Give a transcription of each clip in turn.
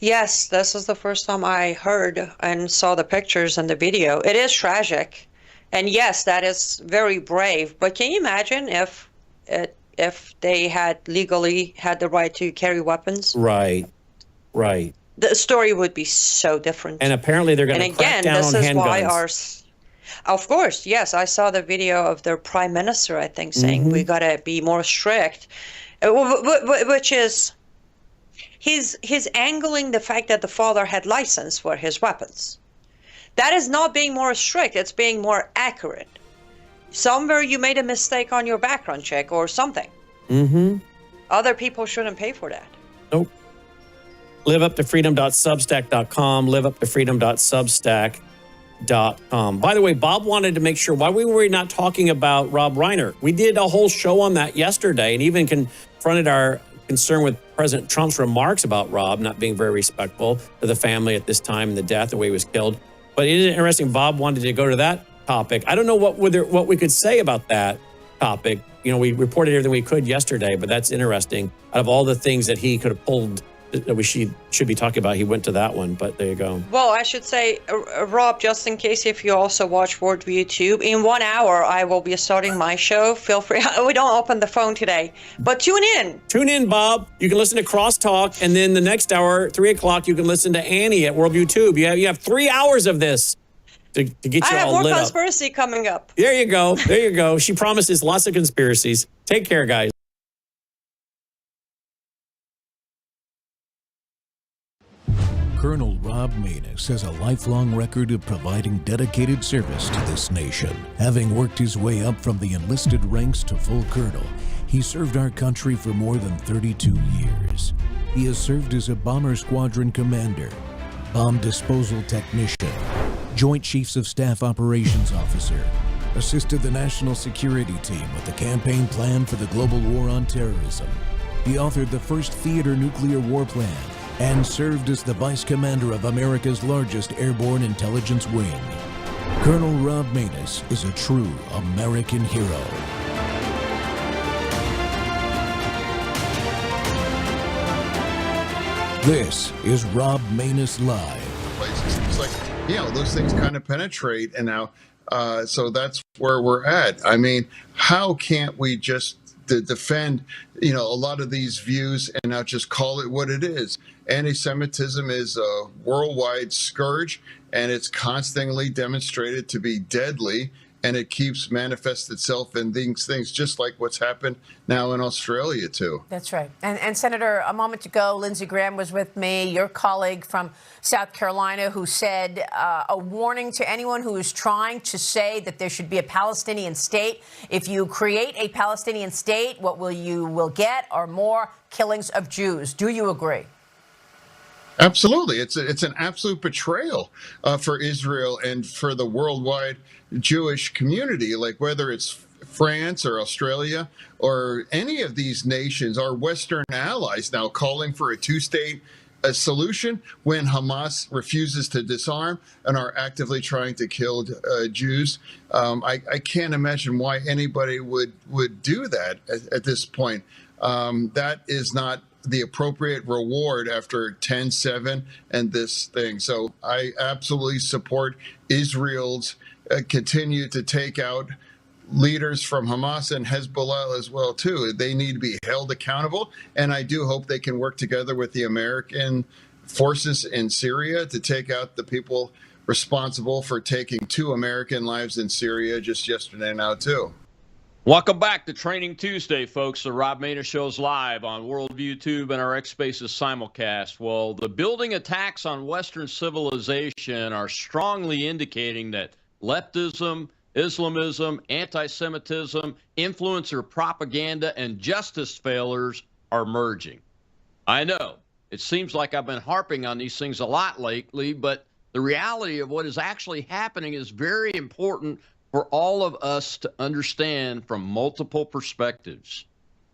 Yes, this is the first time I heard and saw the pictures and the video. It is tragic. And yes, that is very brave. But can you imagine if they had legally had the right to carry weapons? Right, right. The story would be so And different. apparently they're going And to crack again, down this on is why handguns. of course, yes, I saw the video of their prime minister, I think, saying we gotta be more strict, which is he's angling the fact that the father had license for his weapons. That is not being more strict, it's being more accurate. Somewhere you made a mistake on your background check or something. Other people shouldn't pay for that. Nope. liveuptofreedom.substack.com, liveuptofreedom.substack.com. By the way, Bob wanted to make sure, why were we not talking about Rob Reiner? We did a whole show on that yesterday and even confronted our concern with President Trump's remarks about Rob not being very respectful to the family at this time and the death, the way he was killed. But it is interesting, Bob wanted to go to that topic. I don't know what we could say about that topic. You know, we reported everything we could yesterday, but that's interesting. Out of all the things that he could have pulled that we should be talking about, he went to that one, but there you go. Well, I should say, Rob, just in case if you also watch Worldview Tube, in 1 hour I will be starting my show. Feel free. We don't open the phone today, but tune in. Tune in, Bob. You can listen to Crosstalk, and then the next hour, 3 o'clock, you can listen to Annie at Worldview Tube. You have 3 hours of this to get you all lit up. I have more conspiracy coming up. There you go. There you go. She promises lots of conspiracies. Take care, guys. Colonel Rob Maness has a lifelong record of providing dedicated service to this nation. Having worked his way up from the enlisted ranks to full colonel, he served our country for more than 32 years. He has served as a bomber squadron commander, bomb disposal technician, Joint Chiefs of Staff Operations Officer, assisted the National Security Team with the campaign plan for the global war on terrorism. He authored the first theater nuclear war plan and served as the Vice Commander of America's largest airborne intelligence wing. Colonel Rob Maness is a true American hero. This is Rob Maness Live. It's like, those things kind of penetrate, and now, so that's where we're at. I mean, how can't we just defend, a lot of these views and not just call it what it is? Anti-Semitism is a worldwide scourge, and it's constantly demonstrated to be deadly, and it keeps manifest itself in these things, just like what's happened now in Australia, too. That's right. And Senator, a moment ago, Lindsey Graham was with me, your colleague from South Carolina, who said a warning to anyone who is trying to say that there should be a Palestinian state. If you create a Palestinian state, what you will get are more killings of Jews. Do you agree? Absolutely. It's an absolute betrayal for Israel and for the worldwide Jewish community, like whether it's France or Australia or any of these nations, our Western allies now calling for a two-state solution when Hamas refuses to disarm and are actively trying to kill Jews. I can't imagine why anybody would do that at this point. That is not the appropriate reward after 10/7 and this thing. So I absolutely support Israel's continue to take out leaders from Hamas and Hezbollah as well, too. They need to be held accountable. And I do hope they can work together with the American forces in Syria to take out the people responsible for taking 2 American lives in Syria just yesterday now, too. Welcome back to Training Tuesday, folks. The Rob Maness Show's live on Worldview Tube and our X Spaces simulcast. Well, the building attacks on Western civilization are strongly indicating that leftism, Islamism, anti-Semitism, influencer propaganda, and justice failures are merging. I know it seems like I've been harping on these things a lot lately, but the reality of what is actually happening is very important for all of us to understand from multiple perspectives.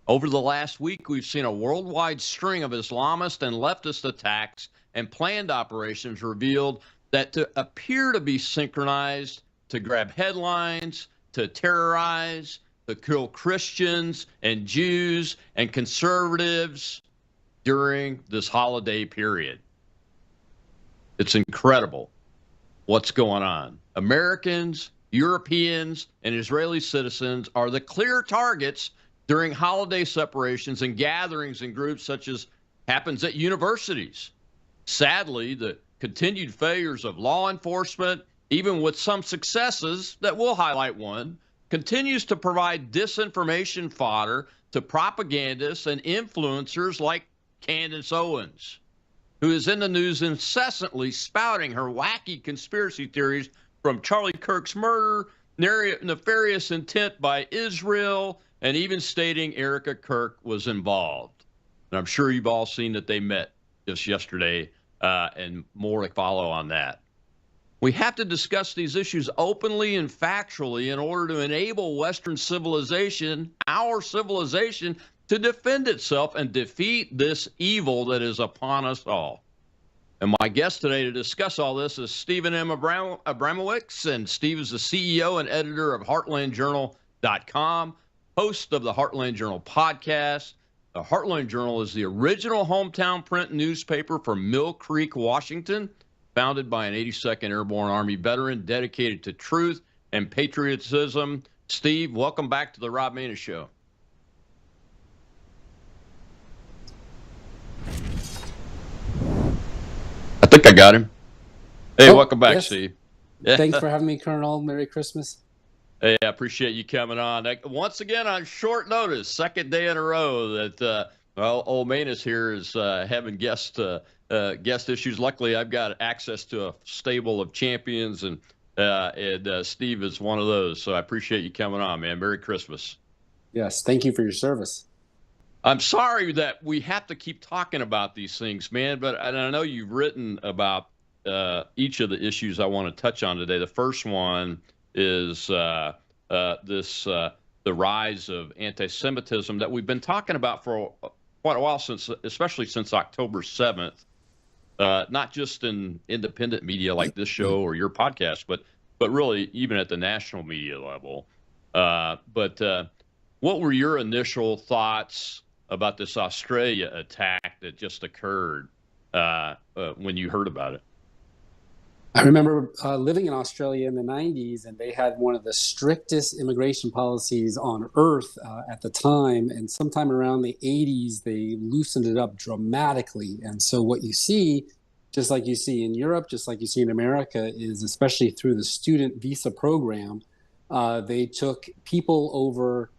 Over the last week, we've seen a worldwide string of Islamist and leftist attacks and planned operations revealed that appear to be synchronized to grab headlines, to terrorize, to kill Christians and Jews and conservatives during this holiday period. It's incredible what's going on. Americans, Europeans, and Israeli citizens are the clear targets during holiday separations and gatherings in groups such as happens at universities. Sadly, the continued failures of law enforcement, even with some successes that we'll highlight one, continues to provide disinformation fodder to propagandists and influencers like Candace Owens, who is in the news incessantly spouting her wacky conspiracy theories from Charlie Kirk's murder, nefarious intent by Israel, and even stating Erica Kirk was involved. And I'm sure you've all seen that they met just yesterday, and more to follow on that. We have to discuss these issues openly and factually in order to enable Western civilization, our civilization, to defend itself and defeat this evil that is upon us all. And my guest today to discuss all this is Stephen M. Abramowitz, and Steve is the CEO and editor of HeartlandJournal.com, host of the Heartland Journal podcast. The Heartland Journal is the original hometown print newspaper from Mill Creek, Washington, founded by an 82nd Airborne Army veteran dedicated to truth and patriotism. Steve, welcome back to the Rob Maness Show. I think I got him. Hey, welcome back, yes. Steve. Thanks for having me, Colonel. Merry Christmas. Hey, I appreciate you coming on. Once again, on short notice, second day in a row that old Maness here is having guest issues. Luckily, I've got access to a stable of champions, and Steve is one of those. So I appreciate you coming on, man. Merry Christmas. Yes, thank you for your service. I'm sorry that we have to keep talking about these things, man, but I know you've written about each of the issues I want to touch on today. The first one is the rise of anti-Semitism that we've been talking about for quite a while, especially since October 7th, not just in independent media like this show or your podcast, but really even at the national media level. But what were your initial thoughts about this Australia attack that just occurred when you heard about it? I remember living in Australia in the 90s, and they had one of the strictest immigration policies on earth at the time. And sometime around the 80s, they loosened it up dramatically. And so what you see, just like you see in Europe, just like you see in America, is especially through the student visa program, they took people over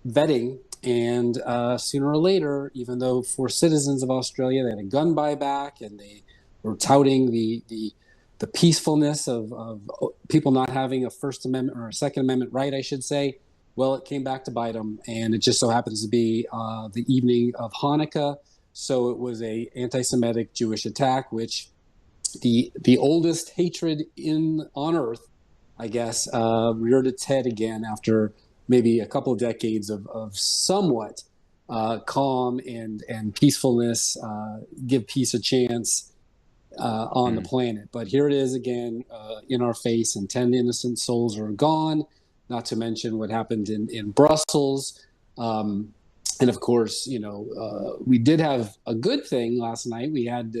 vetting. And sooner or later, even though for citizens of Australia, they had a gun buyback and they were touting the peacefulness of people not having a First Amendment or a Second Amendment right, I should say. Well, it came back to bite them, and it just so happens to be the evening of Hanukkah. So it was a anti-Semitic Jewish attack, which the oldest hatred on earth, I guess, reared its head again after maybe a couple of decades of somewhat calm and peacefulness, give peace a chance on the planet. But here it is again in our face, and 10 innocent souls are gone, not to mention what happened in Brussels. And of course, we did have a good thing last night. We had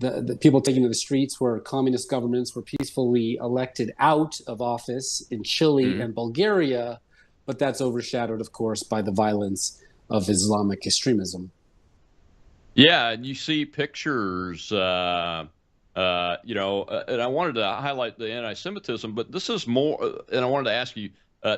the people taking to the streets where communist governments were peacefully elected out of office in Chile and Bulgaria. But that's overshadowed, of course, by the violence of Islamic extremism. Yeah, and you see pictures, and I wanted to highlight the anti-Semitism, but this is more, and I wanted to ask you,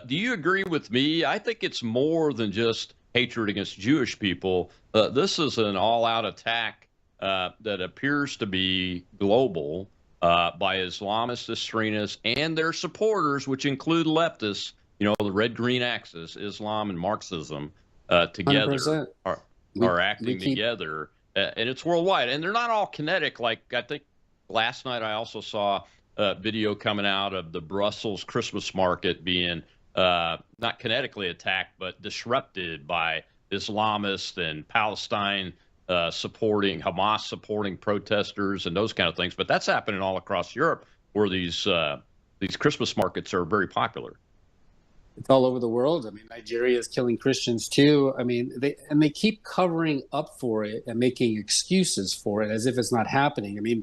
do you agree with me? I think it's more than just hatred against Jewish people. This is an all-out attack that appears to be global by Islamist extremists and their supporters, which include leftists. The red-green axis, Islam and Marxism, together are acting together, and it's worldwide. And they're not all kinetic. Like I think last night I also saw a video coming out of the Brussels Christmas market being not kinetically attacked, but disrupted by Islamists and Palestine supporting, Hamas supporting protesters and those kind of things. But that's happening all across Europe, where these Christmas markets are very popular. It's all over the world. I mean, Nigeria is killing Christians too. I mean, they keep covering up for it and making excuses for it as if it's not happening. I mean,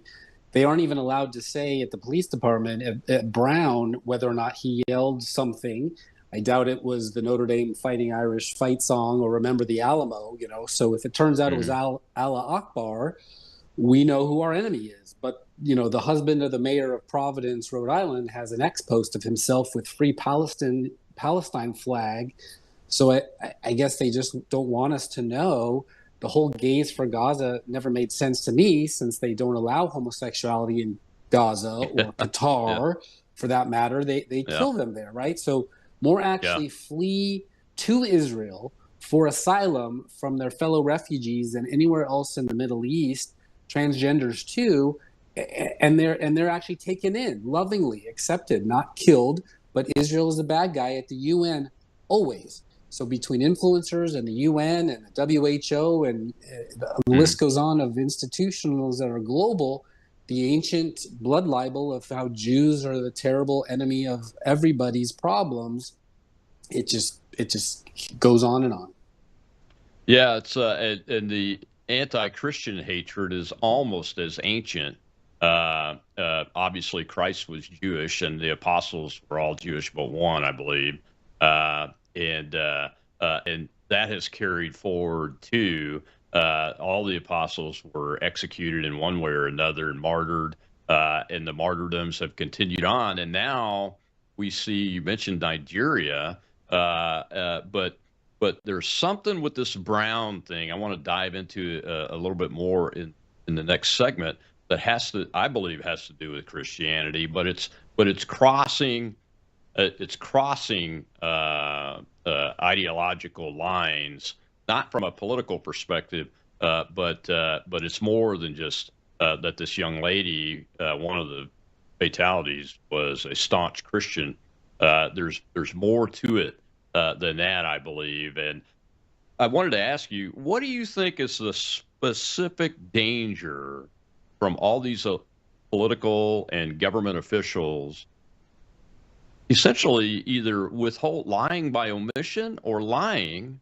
They aren't even allowed to say at the police department at Brown whether or not he yelled something. I doubt it was the Notre Dame Fighting Irish fight song or Remember the Alamo, you know. So if it turns out it was Allah Akbar, we know who our enemy is. But, you know, the husband of the mayor of Providence, Rhode Island, has an ex-post of himself with Free Palestine flag. So I guess they just don't want us to know. The whole Gays for Gaza never made sense to me, since they don't allow homosexuality in Gaza or Qatar, for that matter. They kill them there, right? So more actually flee to Israel for asylum from their fellow refugees than anywhere else in the Middle East. Transgenders too, and they're actually taken in, lovingly accepted, not killed. But Israel is the bad guy at the UN always. So between influencers and the UN and the WHO and the list goes on of institutions that are global, the ancient blood libel of how Jews are the terrible enemy of everybody's problems, it just goes on and on. Yeah, it's and the anti-Christian hatred is almost as ancient. Obviously, Christ was Jewish, and the apostles were all Jewish but one, I believe. And that has carried forward too. All the apostles were executed in one way or another and martyred, and the martyrdoms have continued on. And now we see, you mentioned Nigeria, but there's something with this Brown thing I want to dive into a little bit more in the next segment that I believe has to do with Christianity, but it's crossing. It's crossing ideological lines, not from a political perspective, but it's more than just that this young lady, one of the fatalities, was a staunch Christian. There's more to it than that, I believe. And I wanted to ask you, what do you think is the specific danger from all these political and government officials essentially either lying by omission or lying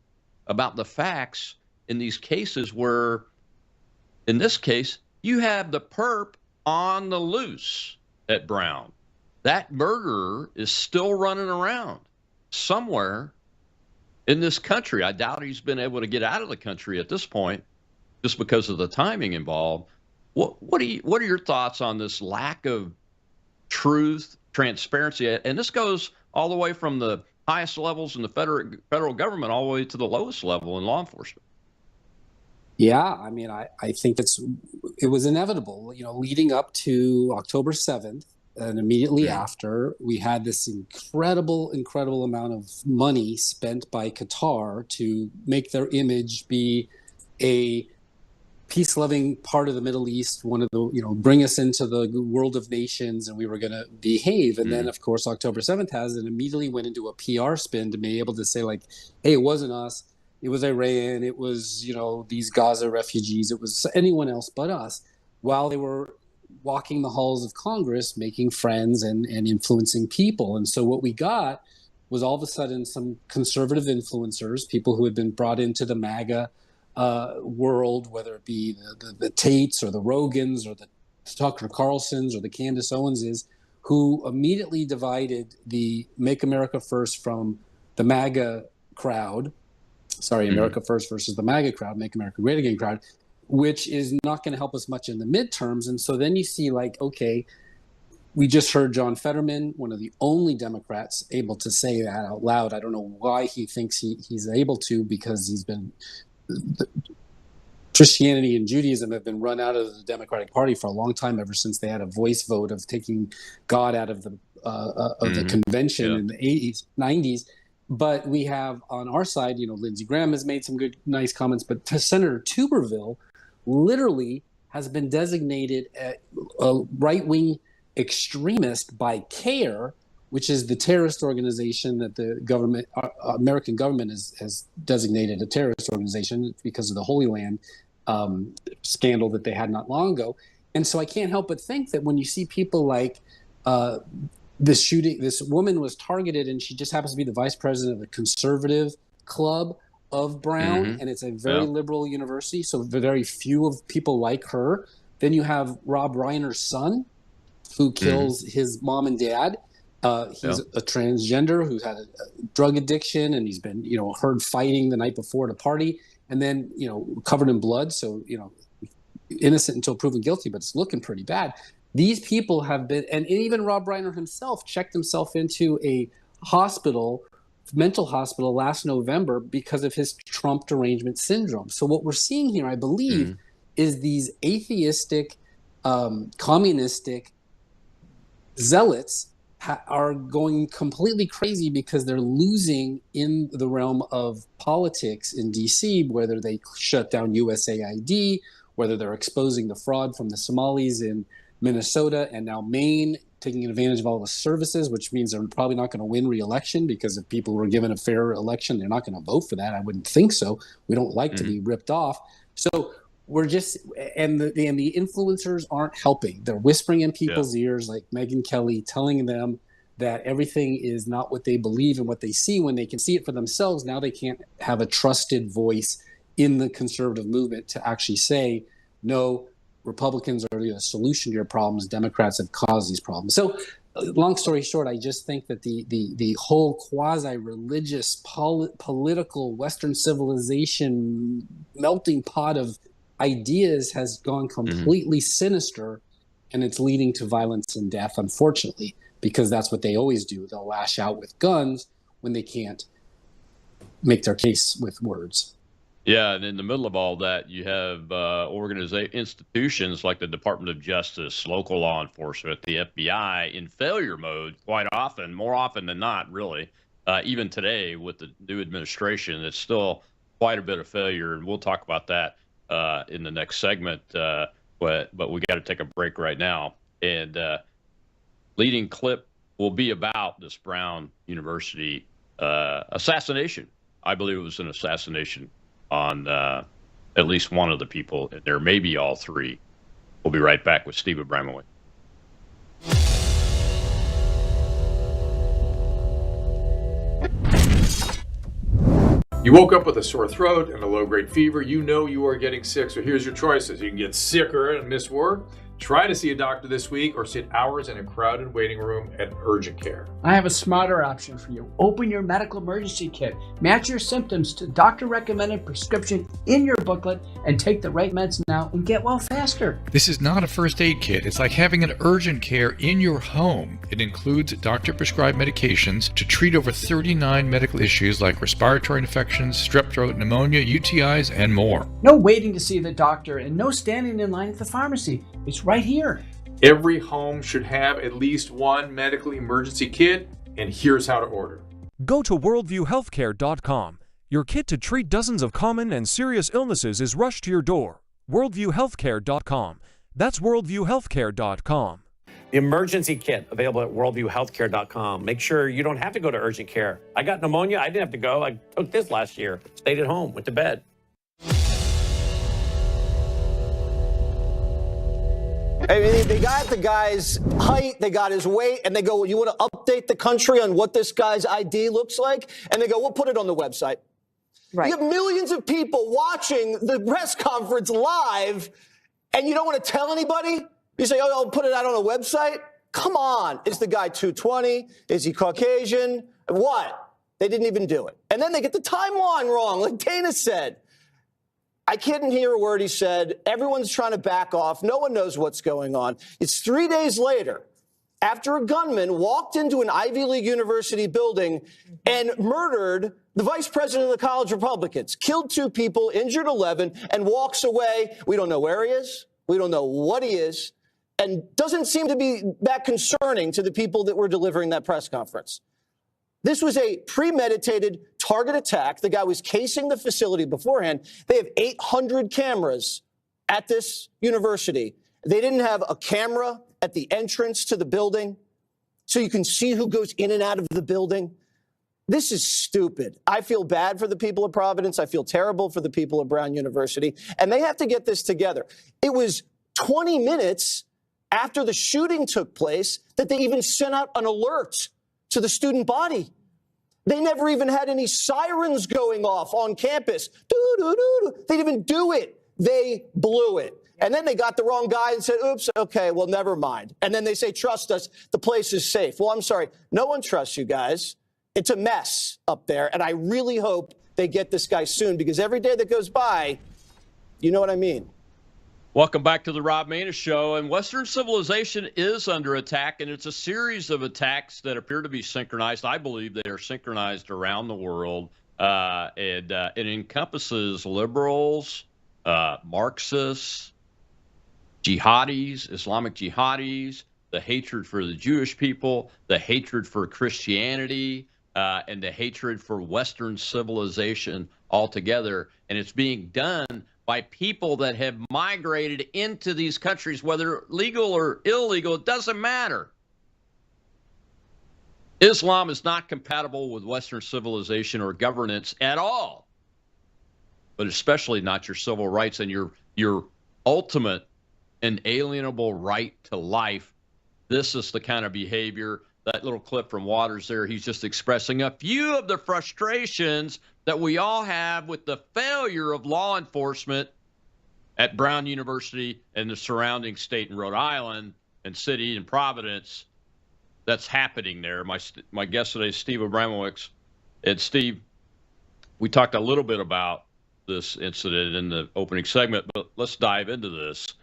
about the facts in these cases where, in this case, you have the perp on the loose at Brown? That murderer is still running around somewhere in this country. I doubt he's been able to get out of the country at this point just because of the timing involved. What are your thoughts on this lack of truth, transparency? And this goes all the way from the highest levels in the federal government all the way to the lowest level in law enforcement. Yeah, I mean, I think it was inevitable, you know, leading up to October 7th and immediately after, we had this incredible amount of money spent by Qatar to make their image be a peace-loving part of the Middle East, one of the, you know, bring us into the world of nations, and we were going to behave. And then, of course, October 7th has and immediately went into a PR spin to be able to say, like, hey, it wasn't us. It was Iran. It was, you know, these Gaza refugees. It was anyone else but us, while they were walking the halls of Congress, making friends and influencing people. And so what we got was all of a sudden some conservative influencers, people who had been brought into the MAGA world, whether it be the Tates or the Rogans or the Tucker Carlsons or the Candace Owenses, who immediately divided the Make America First from the MAGA crowd. Sorry, America First versus the MAGA crowd, Make America Great Again crowd, which is not going to help us much in the midterms. And so then you see, like, okay, we just heard John Fetterman, one of the only Democrats able to say that out loud. I don't know why he thinks he's able to, because he's been Christianity and Judaism have been run out of the Democratic Party for a long time, ever since they had a voice vote of taking God out of the convention in the 80s, 90s. But we have on our side, you know, Lindsey Graham has made some good, nice comments, but Senator Tuberville literally has been designated a right-wing extremist by CARE, which is the terrorist organization that the government, American government, has designated a terrorist organization because of the Holy Land scandal that they had not long ago. And so I can't help but think that when you see people like this shooting, this woman was targeted, and she just happens to be the vice president of the conservative club of Brown, and it's a very liberal university, so very few of people like her. Then you have Rob Reiner's son, who kills his mom and dad. He's a transgender who's had a drug addiction, and he's been, heard fighting the night before at a party, and then, covered in blood. So, innocent until proven guilty, but it's looking pretty bad. These people have been, and even Rob Reiner himself checked himself into a mental hospital last November because of his Trump derangement syndrome. So what we're seeing here, I believe, is these atheistic, communistic zealots are going completely crazy because they're losing in the realm of politics in DC, whether they shut down USAID, whether they're exposing the fraud from the Somalis in Minnesota and now Maine, taking advantage of all the services, which means they're probably not going to win re-election, because if people were given a fair election, they're not going to vote for that. I wouldn't think so. We don't like to be ripped off. So we're just, and the influencers aren't helping. They're whispering in people's ears, like Megyn Kelly, telling them that everything is not what they believe and what they see. When they can see it for themselves, now they can't have a trusted voice in the conservative movement to actually say, no, Republicans are the solution to your problems. Democrats have caused these problems. So long story short, I just think that the whole quasi-religious, political, Western civilization melting pot of ideas has gone completely sinister, and it's leading to violence and death, unfortunately, because that's what they always do. They'll lash out with guns when they can't make their case with words. Yeah, and in the middle of all that, you have institutions like the Department of Justice, local law enforcement, the FBI in failure mode quite often, more often than not, really. Even today with the new administration, it's still quite a bit of failure, and we'll talk about that in the next segment. But we got to take a break right now. And leading clip will be about this Brown University assassination. I believe it was an assassination on at least one of the people in there, maybe all three. We'll be right back with Steve Abramowitz. You woke up with a sore throat and a low-grade fever. You know you are getting sick, so here's your choices. You can get sicker and miss work. Try to see a doctor this week, or sit hours in a crowded waiting room at urgent care. I have a smarter option for you. Open your medical emergency kit. Match your symptoms to doctor-recommended prescription in your booklet and take the right meds now and get well faster. This is not a first aid kit. It's like having an urgent care in your home. It includes doctor-prescribed medications to treat over 39 medical issues like respiratory infections, strep throat, pneumonia, UTIs, and more. No waiting to see the doctor and no standing in line at the pharmacy. It's right here. Every home should have at least one medical emergency kit, and here's how to order. Go to worldviewhealthcare.com. Your kit to treat dozens of common and serious illnesses is rushed to your door. worldviewhealthcare.com. That's worldviewhealthcare.com. The emergency kit available at worldviewhealthcare.com. Make sure you don't have to go to urgent care. I got pneumonia. I didn't have to go. I took this last year. Stayed at home. Went to bed. I mean, they got the guy's height, they got his weight, and they go, well, you want to update the country on what this guy's ID looks like? And they go, we'll put it on the website. Right. You have millions of people watching the press conference live, and you don't want to tell anybody? You say, oh, I'll put it out on a website? Come on. Is the guy 220? Is he Caucasian? What? They didn't even do it. And then they get the timeline wrong, like Dana said. I couldn't hear a word he said. Everyone's trying to back off. No one knows what's going on. It's 3 days later, after a gunman walked into an Ivy League university building and murdered the vice president of the College Republicans, killed 2 people, injured 11, and walks away. We don't know where he is. We don't know what he is, and doesn't seem to be that concerning to the people that were delivering that press conference. This was a premeditated target attack. The guy was casing the facility beforehand. They have 800 cameras at this university. They didn't have a camera at the entrance to the building, so you can see who goes in and out of the building. This is stupid. I feel bad for the people of Providence. I feel terrible for the people of Brown University. And they have to get this together. It was 20 minutes after the shooting took place that they even sent out an alert to the student body. They never even had any sirens going off on campus. They didn't even do it. They blew it. And then they got the wrong guy and said, oops, okay, well, never mind. And then they say, trust us, the place is safe. Well, I'm sorry, no one trusts you guys. It's a mess up there. And I really hope they get this guy soon, because every day that goes by, you know what I mean? Welcome back to the Rob Maness Show. And Western civilization is under attack, and it's a series of attacks that appear to be synchronized. I believe they are synchronized around the world, and it encompasses liberals, Marxists, jihadis, Islamic jihadis, the hatred for the Jewish people, the hatred for Christianity, and the hatred for Western civilization altogether. And it's being done by people that have migrated into these countries, whether legal or illegal, it doesn't matter. Islam is not compatible with Western civilization or governance at all, but especially not your civil rights and your ultimate inalienable right to life. This is the kind of behavior, that little clip from Waters there, he's just expressing a few of the frustrations that we all have with the failure of law enforcement at Brown University and the surrounding state in Rhode Island and city and Providence that's happening there. My guest today is Steve Abramowitz. And Steve, we talked a little bit about this incident in the opening segment, but let's dive into this.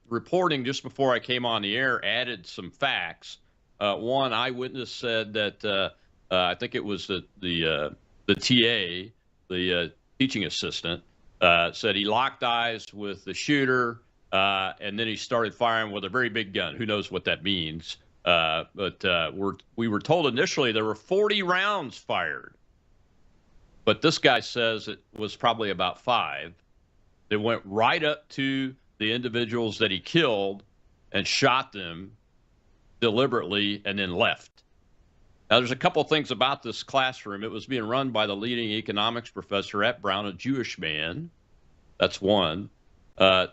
Reporting just before I came on the air added some facts. One eyewitness said that I think it was the TA, the teaching assistant, said he locked eyes with the shooter, and then he started firing with a very big gun. Who knows what that means? But we were told initially there were 40 rounds fired. But this guy says it was probably about 5. They went right up to the individuals that he killed and shot them deliberately and then left. Now, there's a couple of things about this classroom. It was being run by the leading economics professor at Brown, a Jewish man. That's one.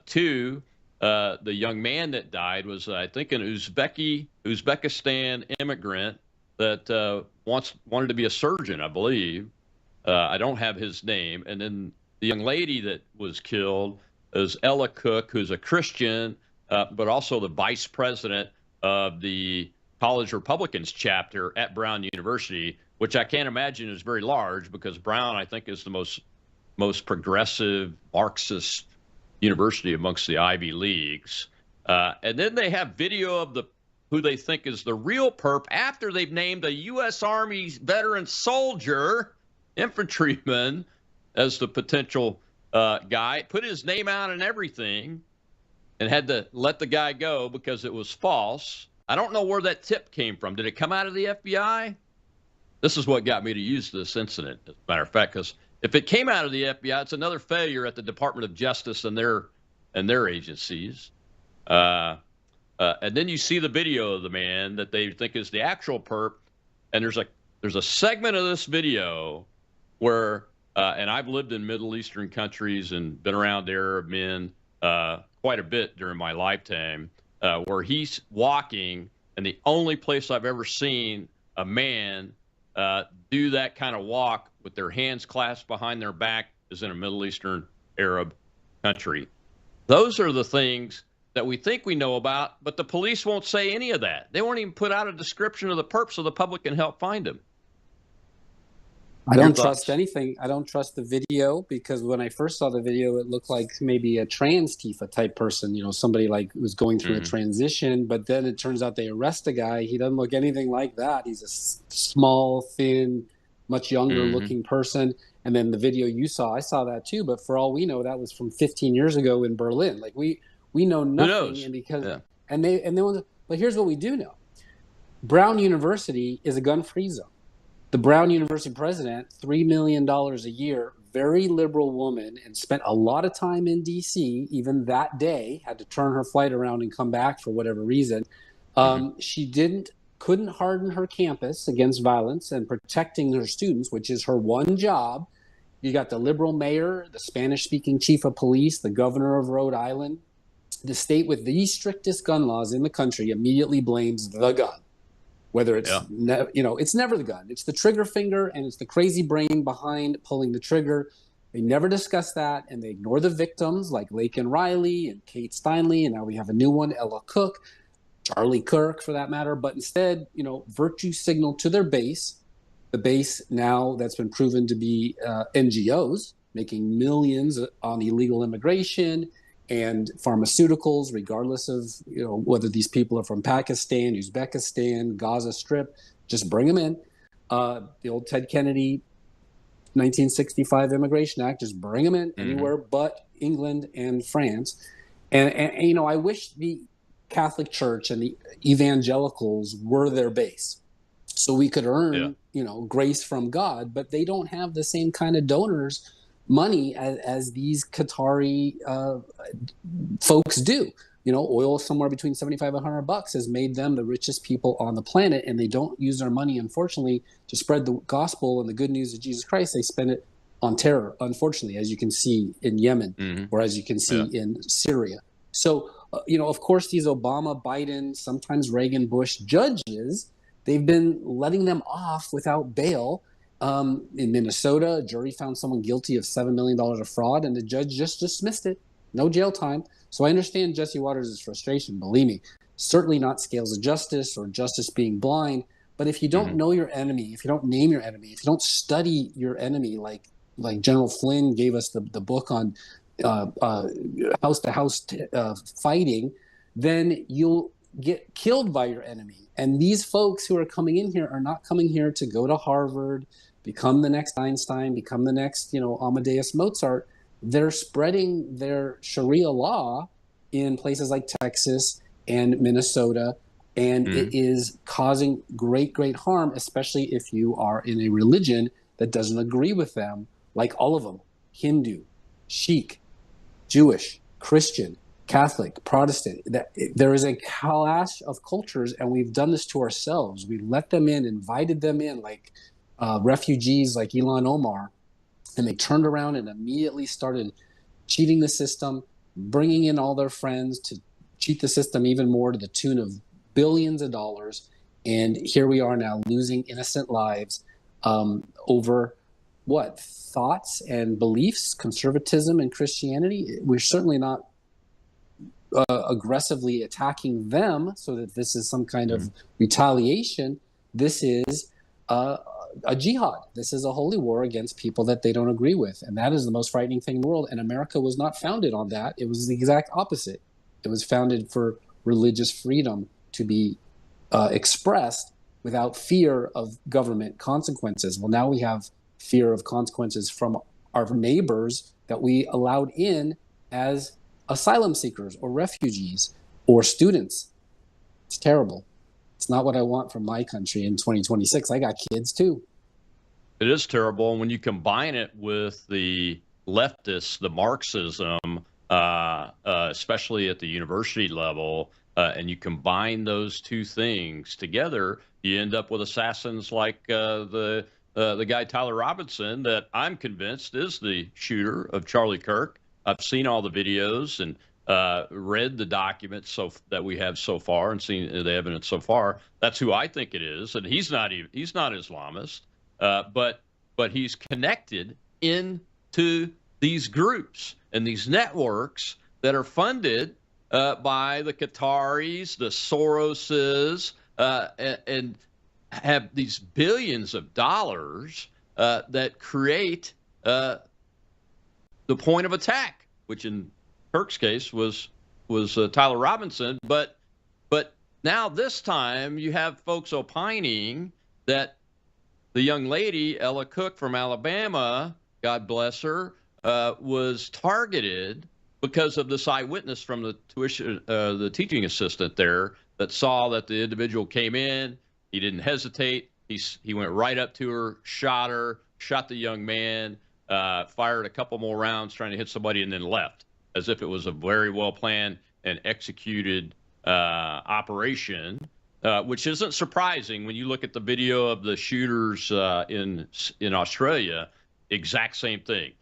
Two, the young man that died was, I think, an Uzbekistan immigrant that wanted to be a surgeon, I believe. I don't have his name. And then the young lady that was killed is Ella Cook, who's a Christian, but also the vice president of the College Republicans chapter at Brown University, which I can't imagine is very large, because Brown, I think, is the most progressive Marxist university amongst the Ivy Leagues. And then they have video of who they think is the real perp after they've named a U.S. Army veteran soldier, infantryman, as the potential guy, put his name out and everything, and had to let the guy go because it was false. I don't know where that tip came from. Did it come out of the FBI? This is what got me to use this incident, as a matter of fact, because if it came out of the FBI, it's another failure at the Department of Justice and their agencies. And then you see the video of the man that they think is the actual perp, and there's a segment of this video where, and I've lived in Middle Eastern countries and been around Arab men quite a bit during my lifetime, where he's walking, and the only place I've ever seen a man do that kind of walk with their hands clasped behind their back is in a Middle Eastern Arab country. Those are the things that we think we know about, but the police won't say any of that. They won't even put out a description of the perp so the public can help find him. I don't trust anything. I don't trust the video, because when I first saw the video, it looked like maybe a trans Tifa type person, somebody like who's going through a transition. But then it turns out they arrest a guy. He doesn't look anything like that. He's a small, thin, much younger looking person. And then the video you saw, I saw that too. But for all we know, that was from 15 years ago in Berlin. Like we know nothing. And because but here's what we do know: Brown University is a gun-free zone. The Brown University president, $3 million a year, very liberal woman, and spent a lot of time in D.C. Even that day, had to turn her flight around and come back for whatever reason. She couldn't harden her campus against violence and protecting her students, which is her one job. You got the liberal mayor, the Spanish-speaking chief of police, the governor of Rhode Island. The state with the strictest gun laws in the country immediately blames the gun. Whether it's, it's never the gun. It's the trigger finger, and it's the crazy brain behind pulling the trigger. They never discuss that, and they ignore the victims like Laken Riley and Kate Steinle, and now we have a new one, Ella Cook, Charlie Kirk for that matter. But instead, virtue signal to their base, the base now that's been proven to be NGOs, making millions on illegal immigration and pharmaceuticals, regardless of whether these people are from Pakistan, Uzbekistan, Gaza Strip. Just bring them in. The old Ted Kennedy 1965 Immigration Act, just bring them in anywhere but England and France. And I wish the Catholic Church and the evangelicals were their base, so we could earn grace from God. But they don't have the same kind of donors money as these Qatari folks do. Oil somewhere between $75 and $100 has made them the richest people on the planet, and they don't use their money, unfortunately, to spread the gospel and the good news of Jesus Christ. They spend it on terror, unfortunately, as you can see in Yemen or as you can see in Syria. So, of course, these Obama, Biden, sometimes Reagan, Bush judges, they've been letting them off without bail. In Minnesota, a jury found someone guilty of $7 million of fraud, and the judge just dismissed it. No jail time. So I understand Jesse Waters' frustration, believe me. Certainly not scales of justice or justice being blind. But if you don't know your enemy, if you don't name your enemy, if you don't study your enemy, like General Flynn gave us the book on house-to-house fighting, then you'll get killed by your enemy. And these folks who are coming in here are not coming here to go to Harvard, become the next Einstein, become the next, Amadeus Mozart. They're spreading their Sharia law in places like Texas and Minnesota, and it is causing great, great harm, especially if you are in a religion that doesn't agree with them, like all of them, Hindu, Sikh, Jewish, Christian, Catholic, Protestant. There is a clash of cultures, and we've done this to ourselves. We let them in, invited them in, like refugees like Ilhan Omar, and they turned around and immediately started cheating the system, bringing in all their friends to cheat the system even more to the tune of billions of dollars. And here we are now losing innocent lives over what? Thoughts and beliefs, conservatism and Christianity. We're certainly not aggressively attacking them so that this is some kind of retaliation. This is a jihad. This is a holy war against people that they don't agree with. And that is the most frightening thing in the world. And America was not founded on that. It was the exact opposite. It was founded for religious freedom to be expressed without fear of government consequences. Well, now we have fear of consequences from our neighbors that we allowed in as asylum seekers or refugees or students. It's terrible. It's not what I want from my country in 2026. I got kids too. It is terrible. And when you combine it with the leftists, the Marxism, especially at the university level, and you combine those two things together, you end up with assassins like the guy Tyler Robinson, that I'm convinced is the shooter of Charlie Kirk. I've seen all the videos and read the documents that we have so far and seen the evidence so far. That's who I think it is, and he's not Islamist, but he's connected into these groups and these networks that are funded by the Qataris, the Soroses, and have these billions of dollars that create the point of attack, which in Kirk's case was Tyler Robinson, but now this time you have folks opining that the young lady Ella Cook from Alabama, God bless her, was targeted because of this eyewitness from the teaching assistant there that saw that the individual came in. He didn't hesitate. He went right up to her, shot the young man, fired a couple more rounds trying to hit somebody, and then left, as if it was a very well planned and executed operation, which isn't surprising when you look at the video of the shooters in Australia. Exact same thing.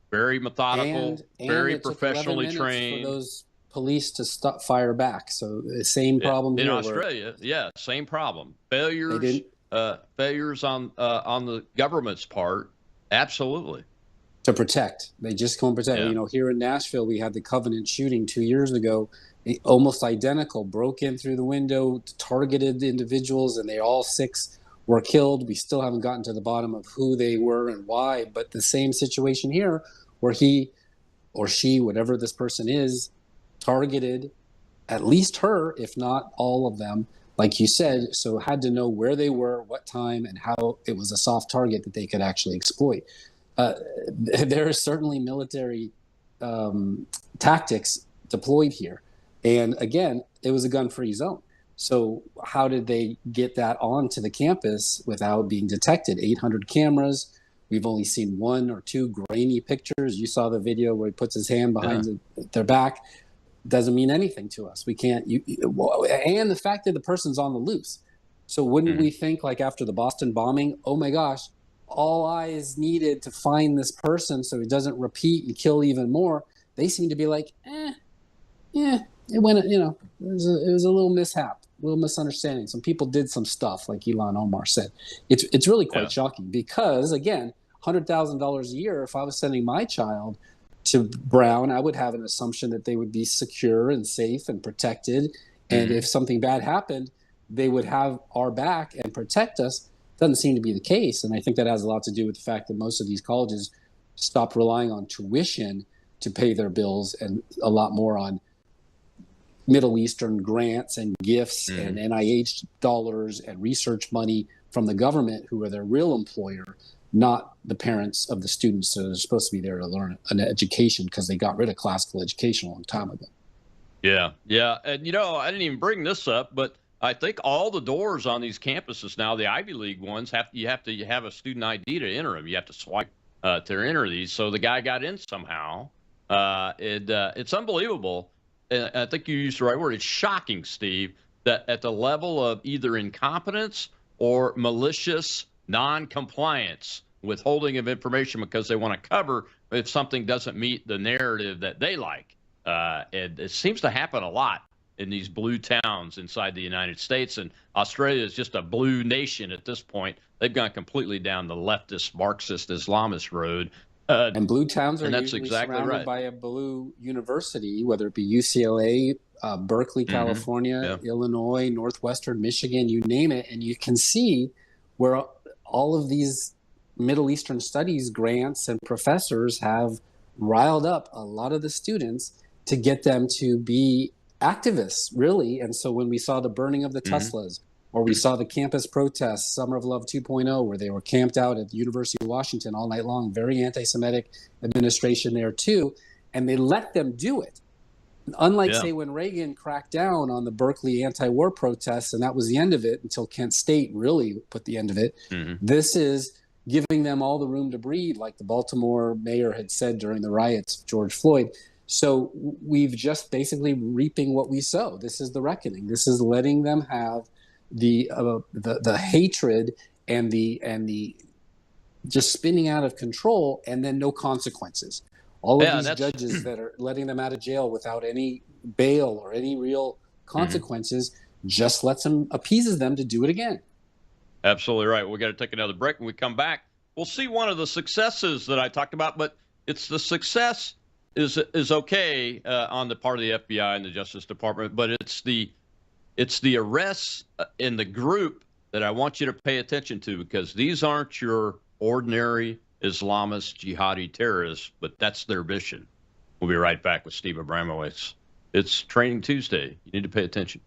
Very methodical, and very professionally took 11 minutes trained. for those police to stop fire back. So the same problem in here. Australia. Yeah, same problem. Failures on the government's part. Absolutely. to protect. They just go and protect. Yeah. You know, here in Nashville, we had the Covenant shooting 2 years ago, almost identical, broke in through the window, targeted individuals, and they all 6 were killed. We still haven't gotten to the bottom of who they were and why, but the same situation here where he or she, whatever this person is, targeted at least her, if not all of them, like you said, so had to know where they were, what time, and how it was a soft target that they could actually exploit. There are certainly military tactics deployed here. And again, it was a gun-free zone. So how did they get that onto the campus without being detected? 800 cameras. We've only seen 1 or 2 grainy pictures. You saw the video where he puts his hand behind their back. Doesn't mean anything to us. We can't. And the fact that the person's on the loose. So wouldn't we think, like after the Boston bombing, oh my gosh, all eyes needed to find this person so it doesn't repeat and kill even more? They seem to be like, it went. You know, it was a little mishap, a little misunderstanding. Some people did some stuff, like Ilhan Omar said. It's really quite shocking because, again, $100,000 a year. If I was sending my child to Brown, I would have an assumption that they would be secure and safe and protected. And if something bad happened, they would have our back and protect us. Doesn't seem to be the case. And I think that has a lot to do with the fact that most of these colleges stopped relying on tuition to pay their bills and a lot more on Middle Eastern grants and gifts and NIH dollars and research money from the government, who are their real employer, not the parents of the students that are supposed to be there to learn an education, because they got rid of classical education a long time ago. Yeah. And, you know, I didn't even bring this up, but I think all the doors on these campuses now, the Ivy League ones, you have to have a student ID to enter them. You have to swipe to enter these. So the guy got in somehow. It's unbelievable. And I think you used the right word. It's shocking, Steve, that at the level of either incompetence or malicious non-compliance, withholding of information because they want to cover if something doesn't meet the narrative that they like. And it seems to happen a lot in these blue towns inside the United States. And Australia is just a blue nation at this point. They've gone completely down the leftist, Marxist, Islamist road. And blue towns are that's usually exactly surrounded by a blue university, whether it be UCLA, Berkeley, California, Illinois, Northwestern Michigan, you name it. And you can see where all of these Middle Eastern studies grants and professors have riled up a lot of the students to get them to be activists, really. And so when we saw the burning of the Teslas, or we saw the campus protests, Summer of Love 2.0, where they were camped out at the University of Washington all night long, very anti-Semitic administration there too, and they let them do it. Unlike, say, when Reagan cracked down on the Berkeley anti-war protests, and that was the end of it until Kent State really put the end of it. This is giving them all the room to breathe, like the Baltimore mayor had said during the riots of George Floyd. So we've just basically reaping what we sow. This is the reckoning. This is letting them have the hatred and the just spinning out of control, and then no consequences. All of these judges that are letting them out of jail without any bail or any real consequences just lets them, appeases them to do it again. Absolutely right. We got to take another break. When we come back, we'll see one of the successes that I talked about, but it's the success is okay on the part of the FBI and the Justice Department, but it's the arrests in the group that I want you to pay attention to, because these aren't your ordinary Islamist jihadi terrorists, but that's their mission. We'll be right back with Steve Abramowitz. It's Training Tuesday. You need to pay attention.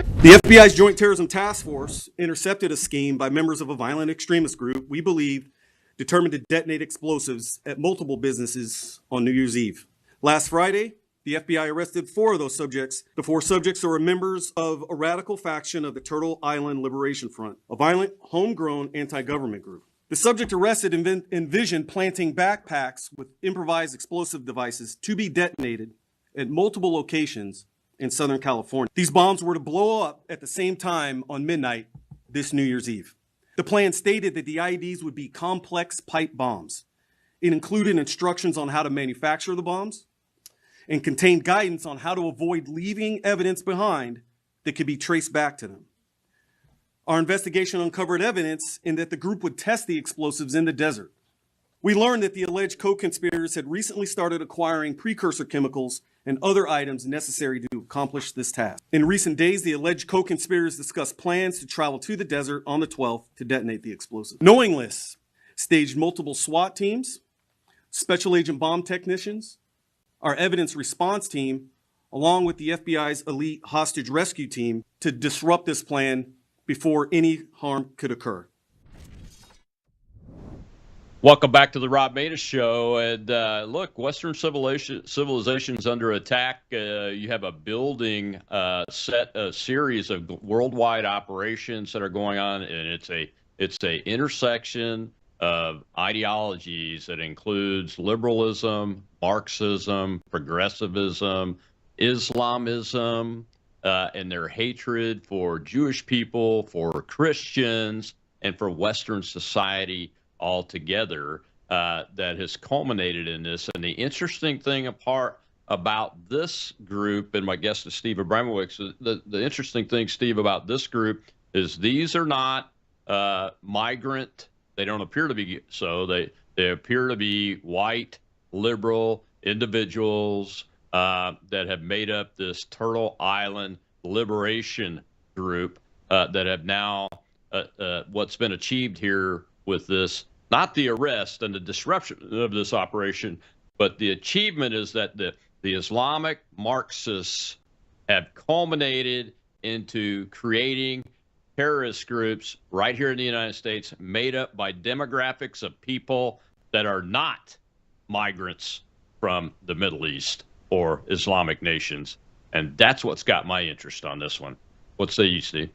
The FBI's Joint Terrorism Task Force intercepted a scheme by members of a violent extremist group we believe determined to detonate explosives at multiple businesses on New Year's Eve. Last Friday, the FBI arrested 4 of those subjects. The 4 subjects are members of a radical faction of the Turtle Island Liberation Front, a violent, homegrown anti-government group. The subject arrested envisioned planting backpacks with improvised explosive devices to be detonated at multiple locations in Southern California. These bombs were to blow up at the same time on midnight this New Year's Eve. The plan stated that the IEDs would be complex pipe bombs. It included instructions on how to manufacture the bombs and contained guidance on how to avoid leaving evidence behind that could be traced back to them. Our investigation uncovered evidence in that the group would test the explosives in the desert. We learned that the alleged co-conspirators had recently started acquiring precursor chemicals and other items necessary to accomplish this task. In recent days, the alleged co-conspirators discussed plans to travel to the desert on the 12th to detonate the explosives. Knowing this, staged multiple SWAT teams, special agent bomb technicians, our evidence response team, along with the FBI's elite hostage rescue team to disrupt this plan before any harm could occur. Welcome back to the Rob Maness Show. And look, Western civilization's under attack. You have a building a series of worldwide operations that are going on, and it's a intersection of ideologies that includes liberalism, Marxism, progressivism, Islamism, and their hatred for Jewish people, for Christians, and for Western society altogether, that has culminated in this. And the interesting thing about this group, and my guest is Steve Abramowitz, the interesting thing, Steve, about this group is these are not migrant. They don't appear to be so. They appear to be white, liberal individuals that have made up this Turtle Island Liberation Group that have now what's been achieved here with this, not the arrest and the disruption of this operation, but the achievement is that the Islamic Marxists have culminated into creating terrorist groups right here in the United States made up by demographics of people that are not migrants from the Middle East or Islamic nations. And that's what's got my interest on this one. What say you, Steve?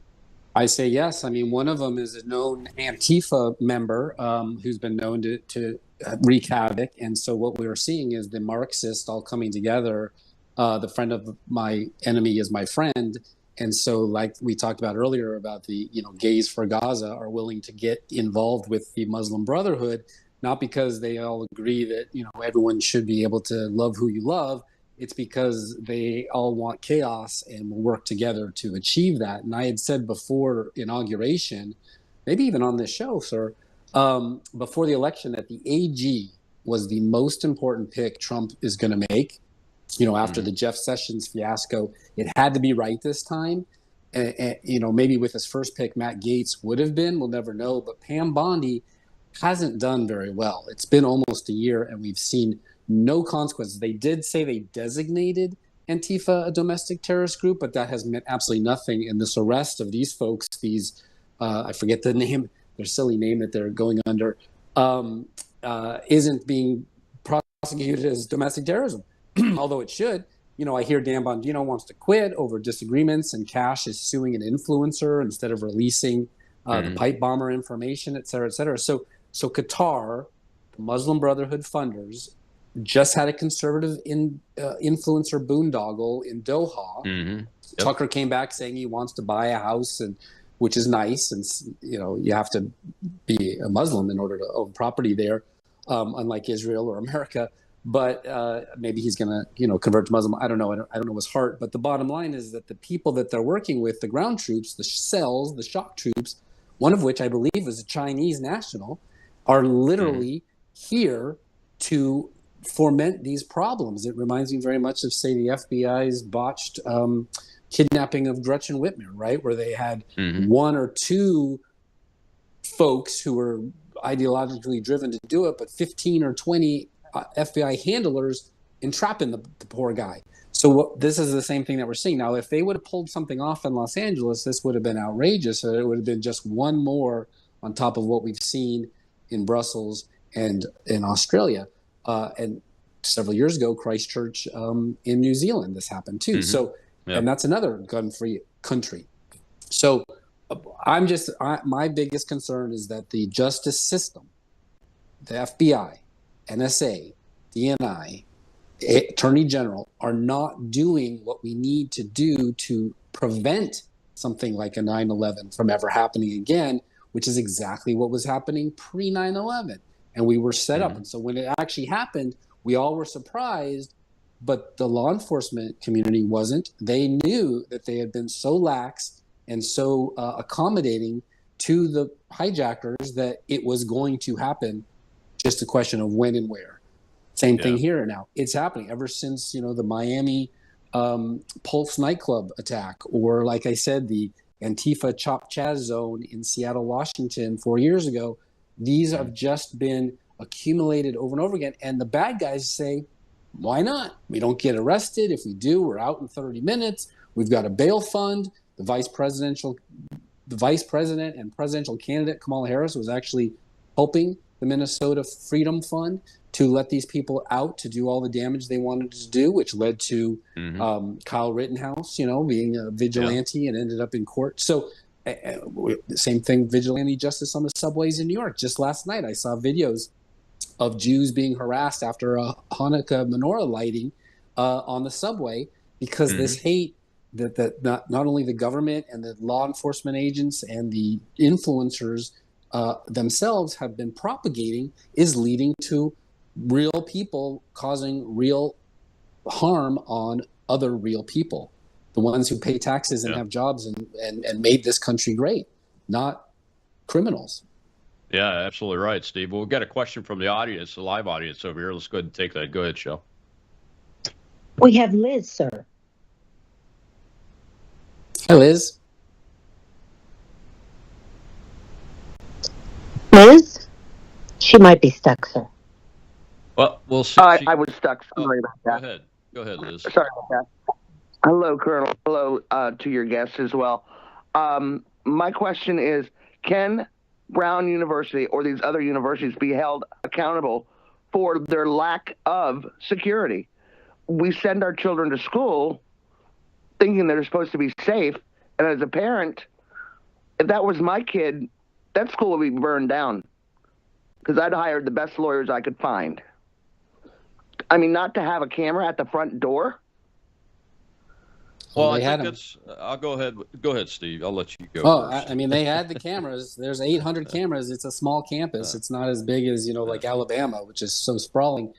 I say yes. I mean, one of them is a known Antifa member who's been known to wreak havoc. And so what we are seeing is the Marxists all coming together. The friend of my enemy is my friend. And so, like we talked about earlier about the, gays for Gaza are willing to get involved with the Muslim Brotherhood, not because they all agree that, everyone should be able to love who you love. It's because they all want chaos and will work together to achieve that. And I had said before inauguration, maybe even on this show, sir, before the election, that the AG was the most important pick Trump is going to make. After the Jeff Sessions fiasco, it had to be right this time. And, maybe with his first pick, Matt Gaetz would have been, we'll never know. But Pam Bondi hasn't done very well. It's been almost a year, and we've seen no consequences. They did say they designated Antifa a domestic terrorist group, but that has meant absolutely nothing. And this arrest of these folks, I forget the name, their silly name that they're going under, isn't being prosecuted as domestic terrorism, although it should. I hear Dan Bongino wants to quit over disagreements, and Cash is suing an influencer instead of releasing the pipe bomber information, et cetera, et cetera. So Qatar, the Muslim Brotherhood funders, just had a conservative influencer boondoggle in Doha. Yep. Tucker came back saying he wants to buy a house, which is nice. And, you have to be a Muslim in order to own property there, unlike Israel or America. But maybe he's going to, convert to Muslim. I don't know. I don't know his heart. But the bottom line is that the people that they're working with, the ground troops, the cells, the shock troops, one of which I believe is a Chinese national, are literally here to foment these problems. It reminds me very much of, say, the FBI's botched kidnapping of Gretchen Whitmer, right? Where they had one or two folks who were ideologically driven to do it, but 15 or 20 FBI handlers entrapping the poor guy. So this is the same thing that we're seeing now. If they would have pulled something off in Los Angeles, this would have been outrageous. It would have been just one more on top of what we've seen in Brussels and in Australia. And several years ago, Christchurch in New Zealand, this happened too. So, and that's another gun-free country. So my biggest concern is that the justice system, the FBI, NSA, DNI, Attorney General are not doing what we need to do to prevent something like a 9/11 from ever happening again, which is exactly what was happening pre 9/11. And we were set up. And so when it actually happened, we all were surprised, but the law enforcement community wasn't. They knew that they had been so lax and so accommodating to the hijackers that it was going to happen. Just a question of when and where. Same thing here now. It's happening ever since, the Miami Pulse nightclub attack, or like I said, the Antifa Chop Chaz zone in Seattle, Washington 4 years ago. These have just been accumulated over and over again. And the bad guys say, why not? We don't get arrested. If we do, we're out in 30 minutes. We've got a bail fund. The vice president and presidential candidate Kamala Harris was actually helping the Minnesota Freedom Fund to let these people out to do all the damage they wanted to do, which led to Kyle Rittenhouse, being a vigilante and ended up in court. So same thing, vigilante justice on the subways in New York. Just last night, I saw videos of Jews being harassed after a Hanukkah menorah lighting on the subway because this hate that not only the government and the law enforcement agents and the influencers themselves have been propagating is leading to real people causing real harm on other real people, the ones who pay taxes and have jobs and made this country great, not criminals. Yeah, absolutely right, Steve. Well, we've got a question from the audience, the live audience over here. Let's go ahead and take that. Go ahead, Shel. We have Liz, sir. Hi, Liz. Liz? She might be stuck, sir. Well, we'll see. I was stuck. Sorry about that. Go ahead, Liz. Sorry about that. Hello, Colonel. Hello to your guests as well. My question is, can Brown University or these other universities be held accountable for their lack of security? We send our children to school thinking they're supposed to be safe. And as a parent, if that was my kid, that school would be burned down because I'd hired the best lawyers I could find. I mean, not to have a camera at the front door. Well, I think that's. I'll go ahead. Go ahead, Steve. I'll let you go. I mean, they had the cameras. There's 800 cameras. It's a small campus. It's not as big as like Alabama, which is so sprawling.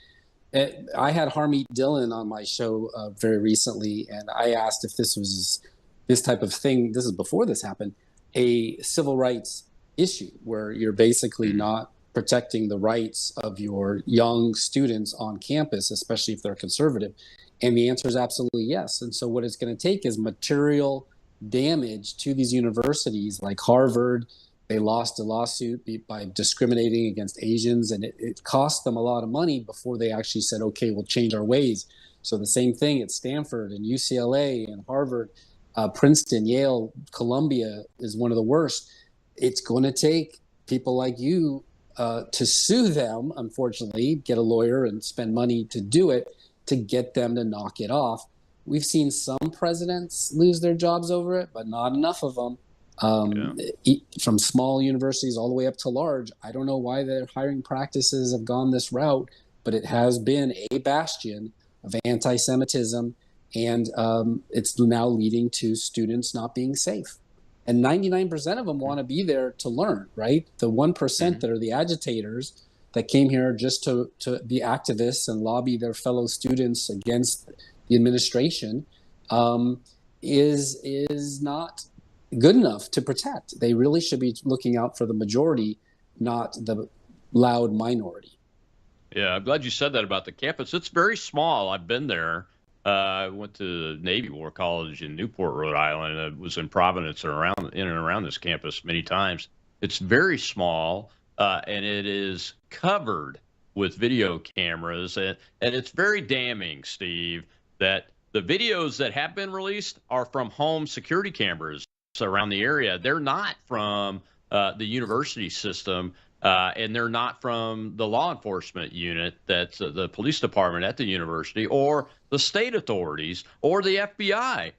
I had Harmeet Dillon on my show very recently, and I asked if this was this type of thing. This is before this happened, a civil rights issue where you're basically not protecting the rights of your young students on campus, especially if they're conservative. And the answer is absolutely yes. And so what it's going to take is material damage to these universities like Harvard. They lost a lawsuit by discriminating against Asians, and it cost them a lot of money before they actually said, okay, we'll change our ways. So the same thing at Stanford and UCLA and Harvard, Princeton, Yale, Columbia is one of the worst. It's going to take people like you to sue them, unfortunately, get a lawyer and spend money to do it, to get them to knock it off. We've seen some presidents lose their jobs over it, but not enough of them. From small universities all the way up to large. I don't know why their hiring practices have gone this route, but it has been a bastion of anti-Semitism, and it's now leading to students not being safe. And 99% of them want to be there to learn, right? The 1% that are the agitators that came here just to be activists and lobby their fellow students against the administration is not good enough to protect. They really should be looking out for the majority, not the loud minority. Yeah, I'm glad you said that about the campus. It's very small. I've been there. I went to Navy War College in Newport, Rhode Island. I was in Providence and in and around this campus many times. It's very small, and it is covered with video cameras, and it's very damning, Steve, that The videos that have been released are from home security cameras around the area. They're not from the university system, and they're not from the law enforcement unit, that's the police department at the university, or the state authorities, or the FBI.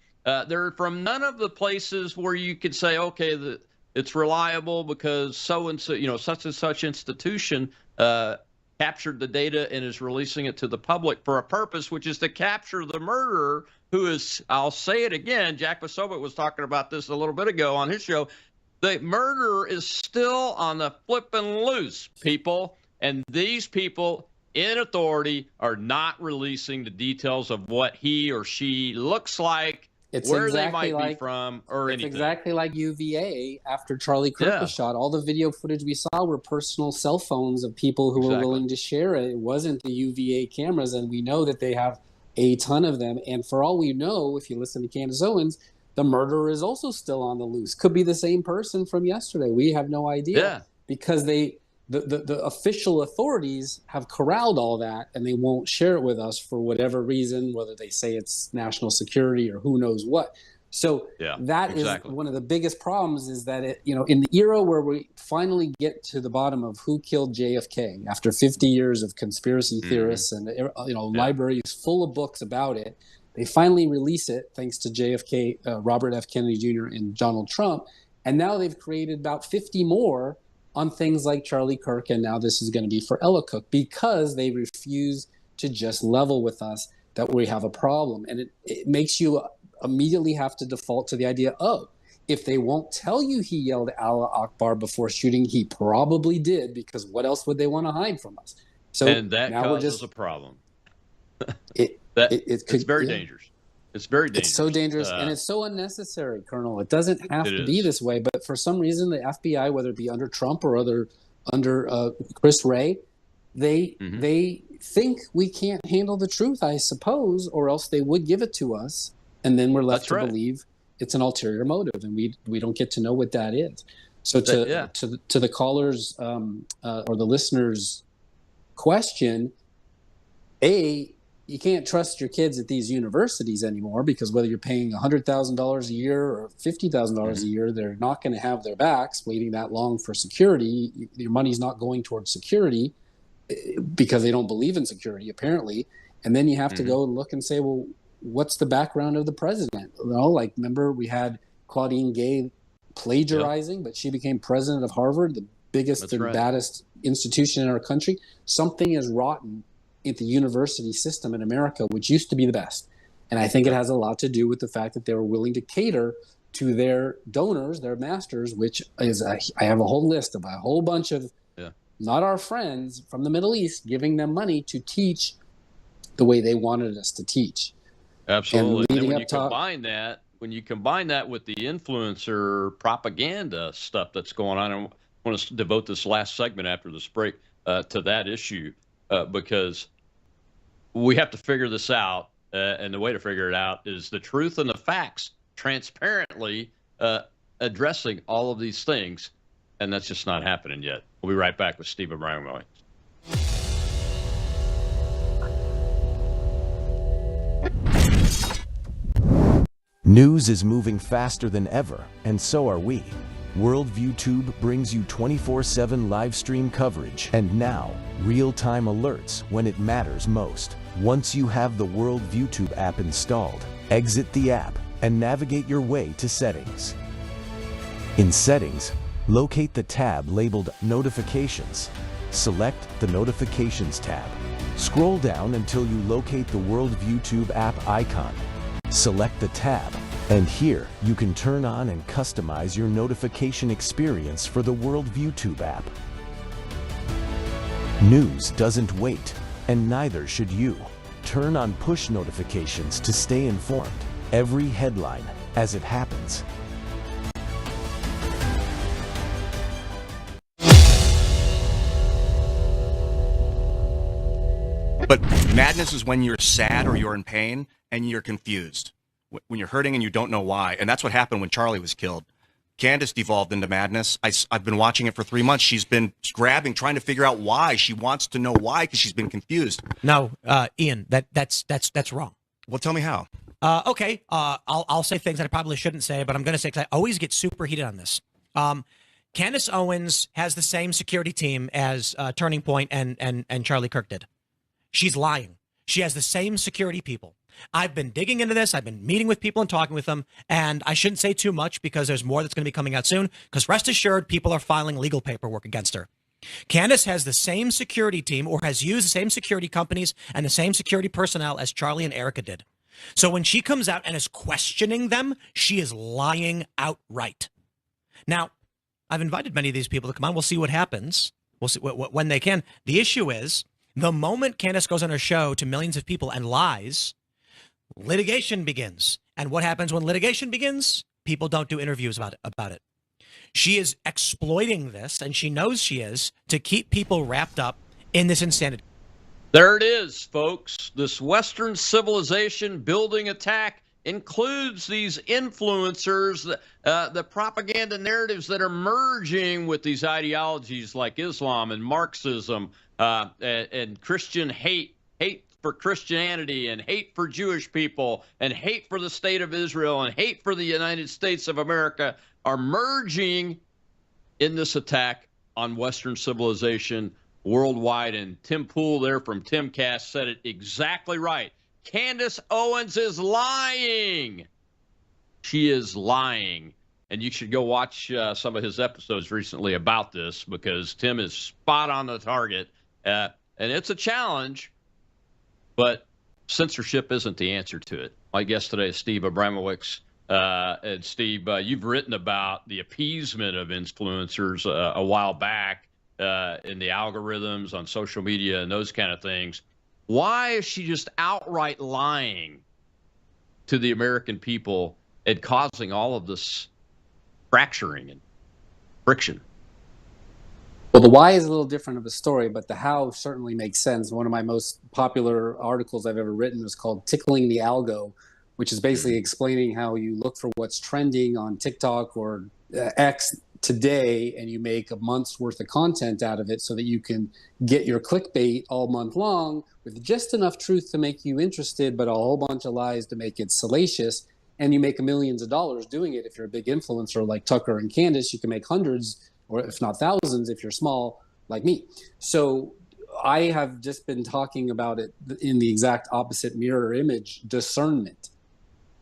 They're from none of the places where you could say, okay, it's reliable because so-and-so, such and such institution captured the data and is releasing it to the public for a purpose, which is to capture the murderer, who is, I'll say it again, Jack Posobiec was talking about this a little bit ago on his show. The murderer is still on the flippin' loose, people, and these people in authority are not releasing the details of what he or she looks like, where exactly they might be from, or anything. It's exactly like UVA after Charlie Kirk was shot. All the video footage we saw were personal cell phones of people who were willing to share it. It wasn't the UVA cameras, and we know that they have a ton of them. And for all we know, if you listen to Candace Owens, the murderer is also still on the loose. Could be the same person from yesterday. We have no idea because the official authorities have corralled all that, and they won't share it with us for whatever reason, whether they say it's national security or who knows what. So that is one of the biggest problems, is that in the era where we finally get to the bottom of who killed JFK after 50 years of conspiracy theorists and libraries full of books about it, they finally release it thanks to JFK, Robert F. Kennedy Jr. and Donald Trump, and now they've created about 50 more on things like Charlie Kirk, and now this is going to be for Ella Cook, because they refuse to just level with us that we have a problem. And it makes you immediately have to default to the idea, if they won't tell you he yelled Allah Akbar before shooting, he probably did, because what else would they want to hide from us? So and that now causes a problem. It's very dangerous. It's very dangerous. It's so dangerous, and it's so unnecessary, Colonel. It doesn't have to be this way, but for some reason, the FBI, whether it be under Trump or under Chris Wray, they think we can't handle the truth, I suppose, or else they would give it to us, and then we're left to believe it's an ulterior motive, and we don't get to know what that is. So to the callers or the listeners' question, you can't trust your kids at these universities anymore, because whether you're paying $100,000 a year or $50,000 a year, they're not going to have their backs waiting that long for security. Your money's not going towards security because they don't believe in security, apparently. And then you have to go and look and say, well, what's the background of the president? Remember we had Claudine Gay plagiarizing, but she became president of Harvard, the biggest baddest institution in our country. Something is rotten at the university system in America, which used to be the best. And I think it has a lot to do with the fact that they were willing to cater to their donors, their masters, which is, I have a whole list of a whole bunch of not our friends from the Middle East, giving them money to teach the way they wanted us to teach. Absolutely. And when you combine that with the influencer propaganda stuff that's going on, I want to devote this last segment after this break to that issue. Because we have to figure this out, and the way to figure it out is the truth and the facts, transparently addressing all of these things, and that's just not happening yet. We'll be right back with Steve Abramovich. News is moving faster than ever, and so are we. Worldview Tube brings you 24/7 live stream coverage and now real-time alerts when it matters most. Once you have the Worldview Tube app installed, exit the app and navigate your way to Settings. In Settings, locate the tab labeled Notifications. Select the Notifications tab. Scroll down until you locate the Worldview Tube app icon. Select the tab, and here you can turn on and customize your notification experience for the Worldview Tube app. News doesn't wait, and neither should you. Turn on push notifications to stay informed. Every headline as it happens. But madness is when you're sad or you're in pain and you're confused. When you're hurting and you don't know why. And that's what happened when Charlie was killed. Candace devolved into madness. I've been watching it for 3 months. She's been trying to figure out why. She wants to know why because she's been confused. No, Ian, that's wrong. Well, tell me how. Okay. I'll say things that I probably shouldn't say, but I'm going to say because I always get super heated on this. Candace Owens has the same security team as Turning Point and Charlie Kirk did. She's lying. She has the same security people. I've been digging into this. I've been meeting with people and talking with them, and I shouldn't say too much because there's more that's going to be coming out soon, because rest assured, people are filing legal paperwork against her. Candace has the same security team, or has used the same security companies and the same security personnel as Charlie and Erica did. So when she comes out and is questioning them, she is lying outright. Now, I've invited many of these people to come on. We'll see what happens. We'll see when they can. The issue is, the moment Candace goes on her show to millions of people and lies, litigation begins. And what happens when litigation begins? People don't do interviews about it. She is exploiting this, and she knows she is, to keep people wrapped up in this insanity. There it is, folks. This Western civilization building attack includes these influencers, the propaganda narratives that are merging with these ideologies like Islam and Marxism and Christian hate for Christianity and hate for Jewish people and hate for the state of Israel and hate for the United States of America are merging in this attack on Western civilization worldwide. And Tim Pool there from Timcast said it exactly right. Candace Owens is lying. She is lying. And you should go watch some of his episodes recently about this, because Tim is spot on the target. And it's a challenge, but censorship isn't the answer to it. My guest today is Steve Abramowitz. And Steve, you've written about the appeasement of influencers a while back in the algorithms on social media and those kind of things. Why is she just outright lying to the American people and causing all of this fracturing and friction? Well, the why is a little different of a story, but the how certainly makes sense. One of my most popular articles I've ever written was called Tickling the Algo, which is basically explaining how you look for what's trending on TikTok or X today, and you make a month's worth of content out of it so that you can get your clickbait all month long with just enough truth to make you interested, but a whole bunch of lies to make it salacious. And you make millions of dollars doing it. If you're a big influencer like Tucker and Candace, you can make hundreds, or if not thousands, if you're small like me. So I have just been talking about it in the exact opposite mirror image: discernment.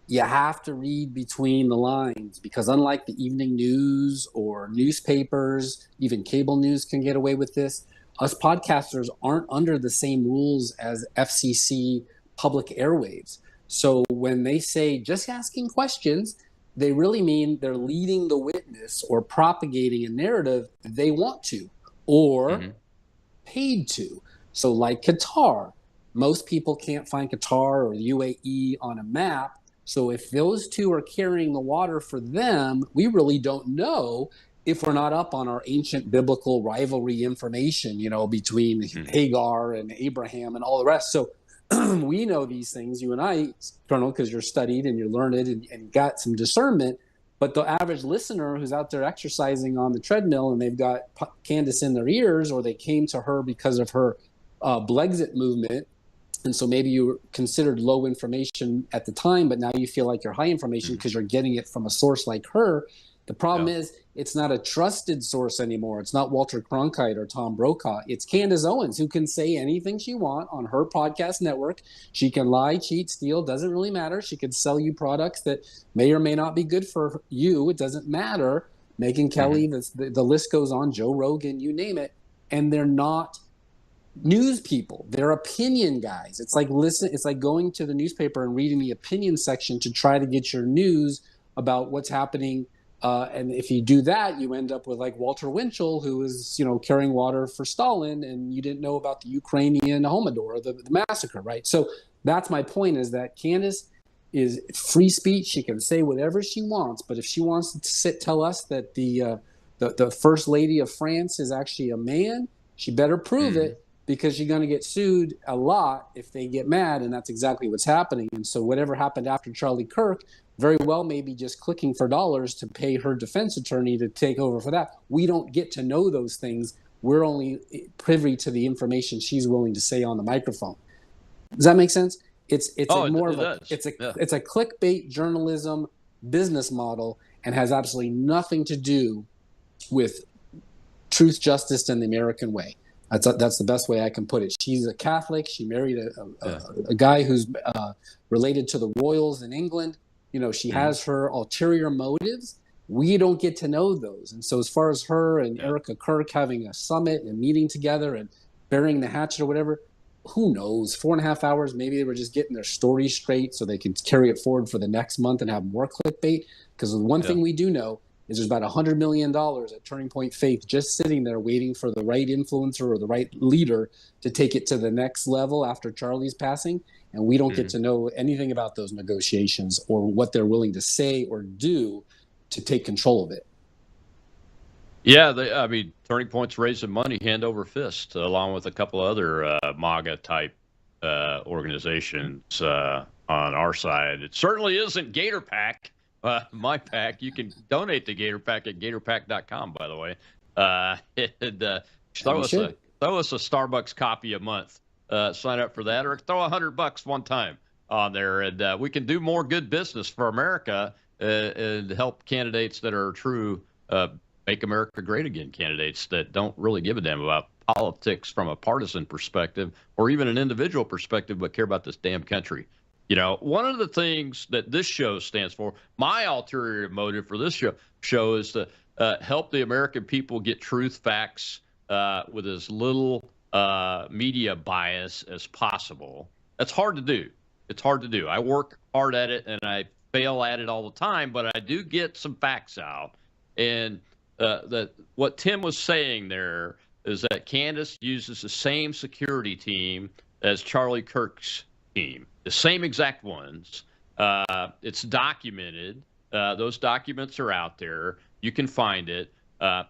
You have to read between the lines, because unlike the evening news or newspapers, even cable news can get away with this. Us podcasters aren't under the same rules as FCC public airwaves. So when they say just asking questions, they really mean they're leading the witness or propagating a narrative they want to, or paid to. So like Qatar, most people can't find Qatar or the UAE on a map. So if those two are carrying the water for them, we really don't know if we're not up on our ancient biblical rivalry information, between Hagar and Abraham and all the rest. So we know these things, you and I, Colonel, because you're studied and you're learned and got some discernment. But the average listener who's out there exercising on the treadmill and they've got Candace in their ears, or they came to her because of her Blexit movement, and so maybe you were considered low information at the time, but now you feel like you're high information because you're getting it from a source like her. The problem is it's not a trusted source anymore. It's not Walter Cronkite or Tom Brokaw. It's Candace Owens, who can say anything she wants on her podcast network. She can lie, cheat, steal. Doesn't really matter. She could sell you products that may or may not be good for you. It doesn't matter. Megyn Kelly, the list goes on. Joe Rogan, you name it. And they're not news people. They're opinion guys. It's like it's like going to the newspaper and reading the opinion section to try to get your news about what's happening. And if you do that, you end up with like Walter Winchell, who was, carrying water for Stalin, and you didn't know about the Ukrainian Holodomor, the massacre, right? So that's my point, is that Candace is free speech. She can say whatever she wants, but if she wants to tell us that the first lady of France is actually a man, she better prove it, because she's going to get sued a lot if they get mad, and that's exactly what's happening. And so whatever happened after Charlie Kirk very well may be just clicking for dollars to pay her defense attorney to take over for that. We don't get to know those things. We're only privy to the information she's willing to say on the microphone. Does that make sense? It's it's a clickbait journalism business model and has absolutely nothing to do with truth, justice, and the American way. That's the best way I can put it. She's a Catholic. She married a guy who's related to the royals in England. You know, she has her ulterior motives. We don't get to know those. And so as far as her and Erica Kirk having a summit and meeting together and burying the hatchet or whatever, who knows? 4.5 hours, maybe they were just getting their story straight so they can carry it forward for the next month and have more clickbait. Because the one thing we do know is there's about $100 million at Turning Point Faith just sitting there waiting for the right influencer or the right leader to take it to the next level after Charlie's passing. And we don't get to know anything about those negotiations or what they're willing to say or do to take control of it. Yeah, I mean, Turning Point's raising money hand over fist, along with a couple other MAGA-type organizations on our side. It certainly isn't Gator Pack. My pack. You can donate to Gator Pack at GatorPack.com, by the way. Throw us a Starbucks copy a month. Sign up for that, or throw $100 one time on there, and we can do more good business for America and help candidates that are true Make America Great Again candidates that don't really give a damn about politics from a partisan perspective or even an individual perspective, but care about this damn country. You know, one of the things that this show stands for, my ulterior motive for this show is to help the American people get truth, facts, with as little media bias as possible. That's hard to do. It's hard to do. I work hard at it, and I fail at it all the time, but I do get some facts out. And that what Tim was saying there is that Candace uses the same security team as Charlie Kirk's team. The same exact ones. It's documented. Those documents are out there. You can find it,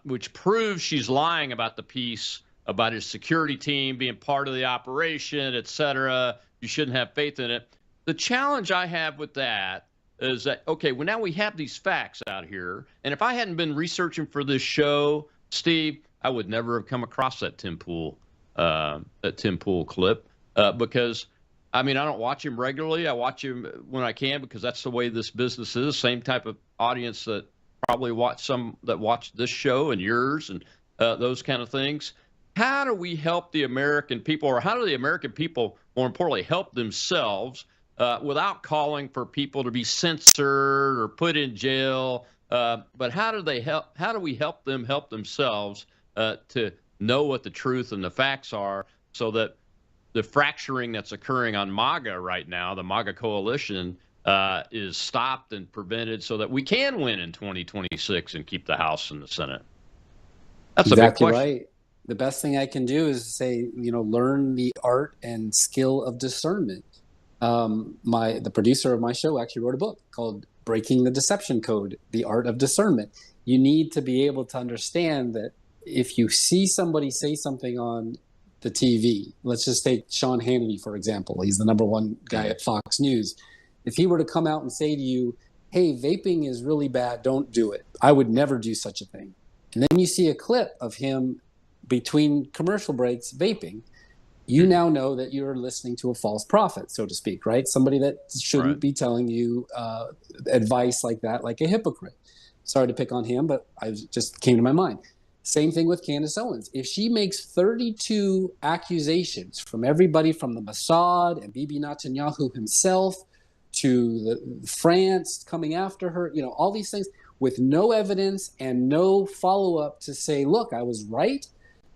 which proves she's lying about the piece about his security team being part of the operation, et cetera. You shouldn't have faith in it. The challenge I have with that is that, okay, well, now we have these facts out here. And if I hadn't been researching for this show, Steve, I would never have come across that Tim Pool clip because I mean, I don't watch him regularly. I watch him when I can because that's the way this business is. Same type of audience that probably watch this show and yours and those kind of things. How do we help the American people, or how do the American people, more importantly, help themselves without calling for people to be censored or put in jail? But how do they help? How do we help them help themselves to know what the truth and the facts are, so that the fracturing that's occurring on MAGA right now, the MAGA coalition, is stopped and prevented so that we can win in 2026 and keep the House and the Senate? That's exactly a big question. Right. The best thing I can do is say, learn the art and skill of discernment. The producer of my show actually wrote a book called Breaking the Deception Code, The Art of Discernment. You need to be able to understand that if you see somebody say something on the TV, let's just take Sean Hannity, for example. He's the #1 guy at Fox News. If he were to come out and say to you, hey, vaping is really bad, don't do it, I would never do such a thing. And then you see a clip of him between commercial breaks vaping, you now know that you're listening to a false prophet, so to speak, right? Somebody that shouldn't be telling you advice like that, like a hypocrite. Sorry to pick on him, but I just came to my mind. Same thing with Candace Owens. If she makes 32 accusations from everybody from the Mossad and Bibi Netanyahu himself to France coming after her, all these things with no evidence and no follow-up to say, look, I was right.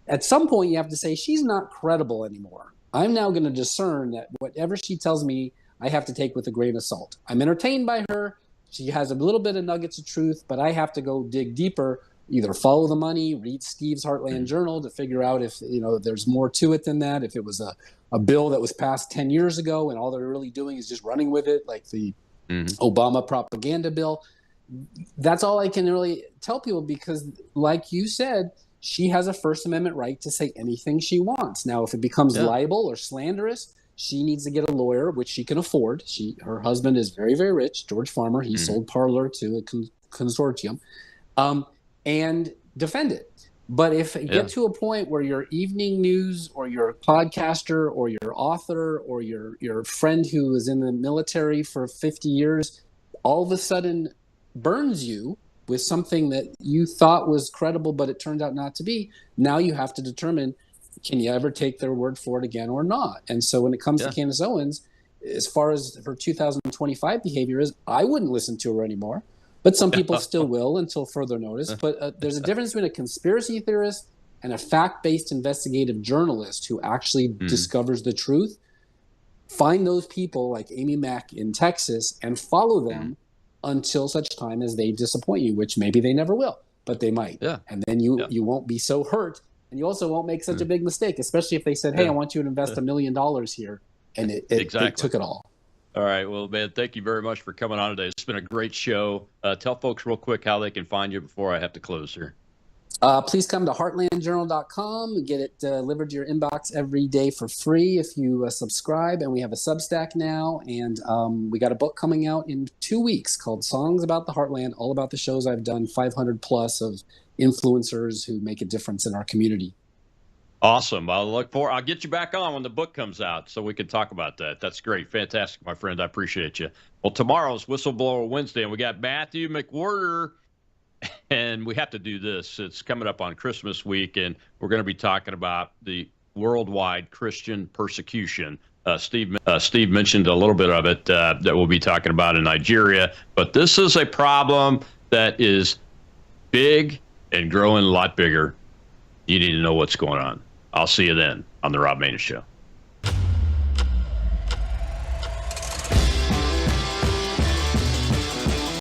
At some point, you have to say, she's not credible anymore. I'm now going to discern that whatever she tells me, I have to take with a grain of salt. I'm entertained by her. She has a little bit of nuggets of truth, but I have to go dig deeper, either follow the money, read Steve's Heartland Journal to figure out if there's more to it than that, if it was a bill that was passed 10 years ago and all they're really doing is just running with it, like the Obama propaganda bill. That's all I can really tell people because, like you said, she has a First Amendment right to say anything she wants. Now, if it becomes libel or slanderous, she needs to get a lawyer, which she can afford. Her husband is very, very rich, George Farmer. He sold Parler to a consortium, and defend it. But if you get to a point where your evening news or your podcaster or your author or your friend who is in the military for 50 years all of a sudden burns you with something that you thought was credible, but it turned out not to be, now you have to determine, can you ever take their word for it again or not? And so when it comes to Candace Owens, as far as her 2025 behavior is, I wouldn't listen to her anymore. But some people still will until further notice. But there's a difference between a conspiracy theorist and a fact-based investigative journalist who actually discovers the truth. Find those people like Amy Mack in Texas and follow them until such time as they disappoint you, which maybe they never will, but they might. And then you won't be so hurt, and you also won't make such a big mistake, especially if they said, hey, I want you to invest $1 million here, and they took it all. All right. Well, man, thank you very much for coming on today. It's been a great show. Tell folks real quick how they can find you before I have to close here. Please come to heartlandjournal.com. Get it delivered to your inbox every day for free if you subscribe. And we have a Substack now. And we got a book coming out in 2 weeks called Songs About the Heartland, all about the shows I've done, 500 plus of influencers who make a difference in our community. Awesome. I'll get you back on when the book comes out so we can talk about that. That's great. Fantastic, my friend. I appreciate you. Well, tomorrow's Whistleblower Wednesday, and we got Matthew McWhirter, and we have to do this. It's coming up on Christmas week, and we're going to be talking about the worldwide Christian persecution. Steve mentioned a little bit of it that we'll be talking about in Nigeria, but this is a problem that is big and growing a lot bigger. You need to know what's going on. I'll see you then on The Rob Maness Show.